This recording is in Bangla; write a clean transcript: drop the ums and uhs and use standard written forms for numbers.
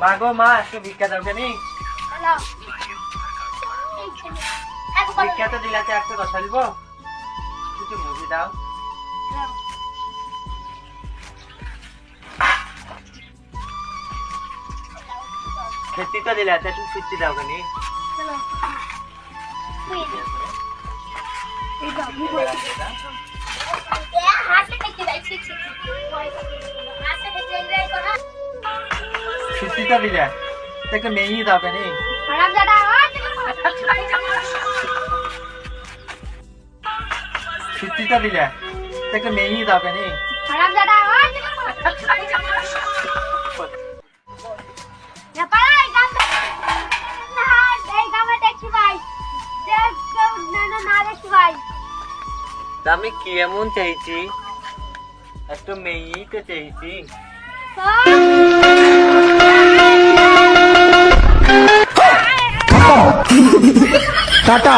মা গো মা, একটু ভিক্ষা দাও কেনি? ভিক্ষা তো দিলাতে একটু কথা দিব, কিছু মুভি দাও। খেতে তো দিলাতে একটু ফিরতে দাও কেনি? ফিরতে তো দিলা একটু মেয়ে দাও কেনি? ফিরতে তো দিলা একটু মেয়ে দাও কেনি? আমি কি এমন চাইছি, একটু মেয়েই তো চাইছি। টাটা।